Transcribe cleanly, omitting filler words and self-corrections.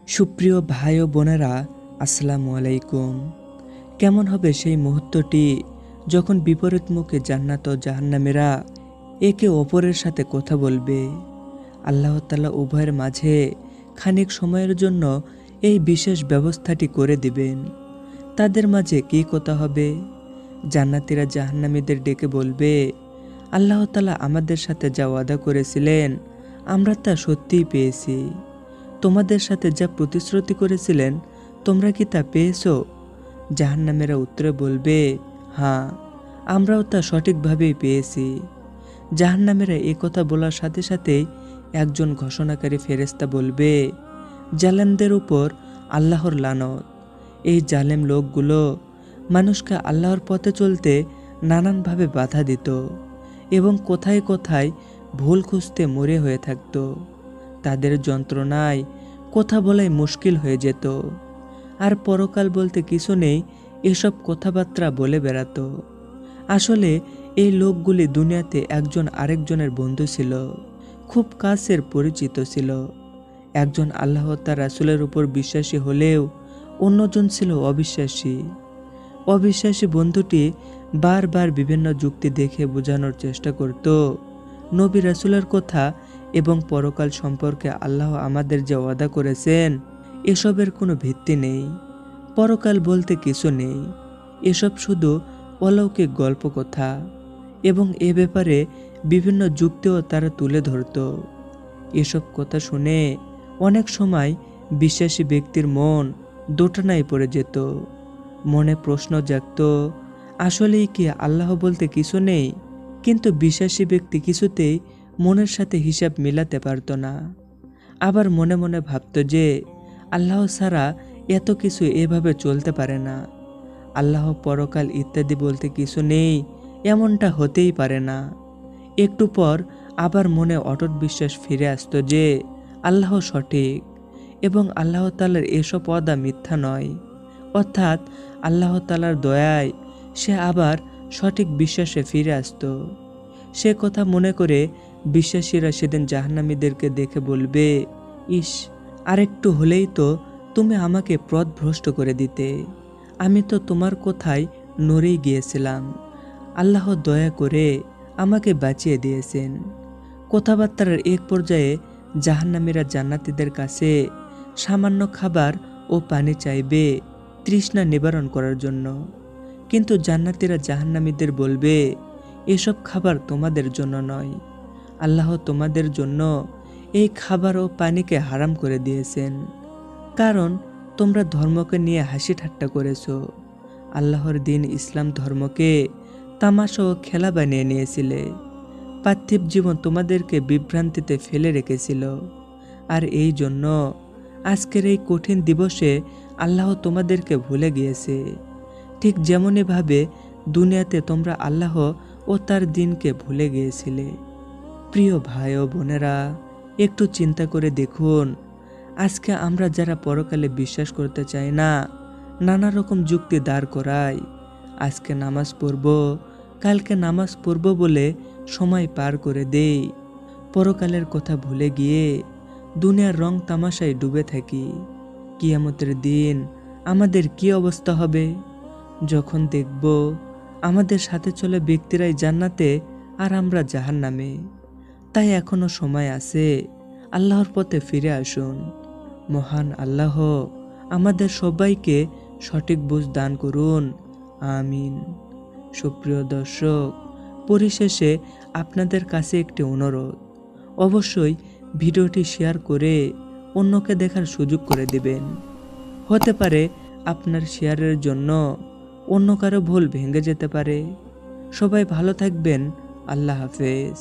সুপ্রিয় ভাই ও বোনেরা, আসসালামু আলাইকুম। কেমন হবে সেই মুহূর্তটি যখন বিপরীত মুখে জান্নাত ও জাহান্নামীরা একে অপরের সাথে কথা বলবে। আল্লাহ তাআলা উভয়ের মাঝে খানিক সময়ের জন্য এই বিশেষ ব্যবস্থাটি করে দিবেন। তাদের মাঝে কী কথা হবে? জান্নাতীরা জাহান্নামীদের ডেকে বলবে, আল্লাহ তাআলা আমাদের সাথে যা ওয়াদা করেছিলেন আমরা তা সত্যিই পেয়েছি। তোমাদের সাথে যা প্রতিশ্রুতি করেছিলেন তোমরা কি তা পেয়েছো? জাহান্নামীরা উত্তরে বলবে, হ্যাঁ, আমরাও তা সঠিকভাবেই পেয়েছি। জাহান্নামীরা এ কথা বলার সাথে সাথেই একজন ঘোষণাকারী ফেরেশতা বলবে, জালেমদের উপর আল্লাহর লানত। এই জালেম লোকগুলো মানুষকে আল্লাহর পথে চলতে নানানভাবে বাধা দিত এবং কোথায় কোথায় ভুল খুঁজতে মরে হয়ে থাকতো। তাদের যন্ত্রণায় কথা বলাই মুশকিল হয়ে যেত, আর পরকাল বলতে কিছু নেই এসব কথাবার্তা বলে বেড়াতো। আসলে এই লোকগুলি দুনিয়াতে একজন আরেকজনের বন্ধু ছিল, খুব কাছের পরিচিত ছিল। একজন আল্লাহ তার রাসূলের উপর বিশ্বাসী হলেও অন্যজন ছিল অবিশ্বাসী। অবিশ্বাসী বন্ধুটি বারবার বিভিন্ন যুক্তি দেখে বোঝানোর চেষ্টা করত নবী রাসূলের কথা এবং পরকাল সম্পর্কে আল্লাহ আমাদের যে ওয়াদা করেছেন এসবের কোনো ভিত্তি নেই, পরকাল বলতে কিছু নেই, এসব শুধু অলৌকিক গল্প কথা। এবং এ ব্যাপারে বিভিন্ন যুক্তিও তারা তুলে ধরত। এসব কথা শুনে অনেক সময় বিশ্বাসী ব্যক্তির মন দোটানায় পড়ে যেত। মনে প্রশ্ন জাগত, আসলেই কি আল্লাহ বলতে কিছু নেই? কিন্তু বিশ্বাসী ব্যক্তি কিছুতেই মনের সাথে হিসাব মিলাতে পারত না। আবার মনে মনে ভাবত যে আল্লাহ ছাড়া এত কিছু এভাবে চলতে পারে না, আল্লাহ পরকাল ইত্যাদি বলতে কিছু নেই, এমনটা হতেই পারে না। একটু পর আবার মনে অটুট বিশ্বাস ফিরে আসত যে আল্লাহ সঠিক এবং আল্লাহ তাআলার এসব ওয়াদা মিথ্যা নয়। অর্থাৎ আল্লাহ তাআলার দয়ায় সে আবার সঠিক বিশ্বাসে ফিরে আসত। সে কথা মনে করে বিশ্বাসীরা সেদিন জাহান্নামীদেরকে দেখে বলবে, ইস, আরেকটু হলেই তো তুমি আমাকে পথভ্রষ্ট করে দিতে। আমি তো তোমার কথায় নড়েই গিয়েছিলাম, আল্লাহ দয়া করে আমাকে বাঁচিয়ে দিয়েছেন। কথাবার্তার এক পর্যায়ে জাহান্নামীরা জান্নাতীদের কাছে সামান্য খাবার ও পানি চাইবে তৃষ্ণা নিবারণ করার জন্য। কিন্তু জান্নাতীরা জাহান্নামীদের বলবে, এসব খাবার তোমাদের জন্য নয়, আল্লাহ তোমাদের জন্য এই খাবার ও পানিকে হারাম করে দিয়েছেন, কারণ তোমরা ধর্মকে নিয়ে হাসি ঠাট্টা করেছো। আল্লাহর দিন ইসলাম ধর্মকে তামাশা ও খেলা বানিয়ে নিয়েছিলে। পার্থিব জীবন তোমাদেরকে বিভ্রান্তিতে ফেলে রেখেছিল, আর এই জন্য আজকের এই কঠিন দিবসে আল্লাহ তোমাদেরকে ভুলে গিয়েছে। ঠিক যেমনইভাবে দুনিয়াতে তোমরা আল্লাহ ও তার দিনকে ভুলে গিয়েছিলে। প্রিয় ভাই ও বোনেরা, একটু চিন্তা করে দেখুন, আজকে আমরা যারা পরকালে বিশ্বাস করতে চাই না, নানা রকম যুক্তি দাঁড় করাই। আজকে নামাজ পড়ব, কালকে নামাজ পড়ব বলে সময় পার করে দেই। পরকালের কথা ভুলে গিয়ে দুনিয়ার রং তামাশায় ডুবে থাকি। কিয়ামতের দিন আমাদের কি অবস্থা হবে? যখন দেখব আমাদের সাথে চলে ব্যক্তিরাই জান্নাতে আর আমরা জাহান্নামে। তাই এখনো সময় আছে, আল্লাহর পথে ফিরে আসুন। মহান আল্লাহ আমাদের সবাইকে সঠিক বুঝ দান করুন, আমিন। সুপ্রিয় দর্শক, পরিশেষে আপনাদের কাছে একটি অনুরোধ, অবশ্যই ভিডিওটি শেয়ার করে অন্যকে দেখার সুযোগ করে দিবেন। হতে পারে আপনার শেয়ারের জন্য অন্য কারো ভুল ভেঙে যেতে পারে। সবাই ভালো থাকবেন। আল্লাহ হাফেজ।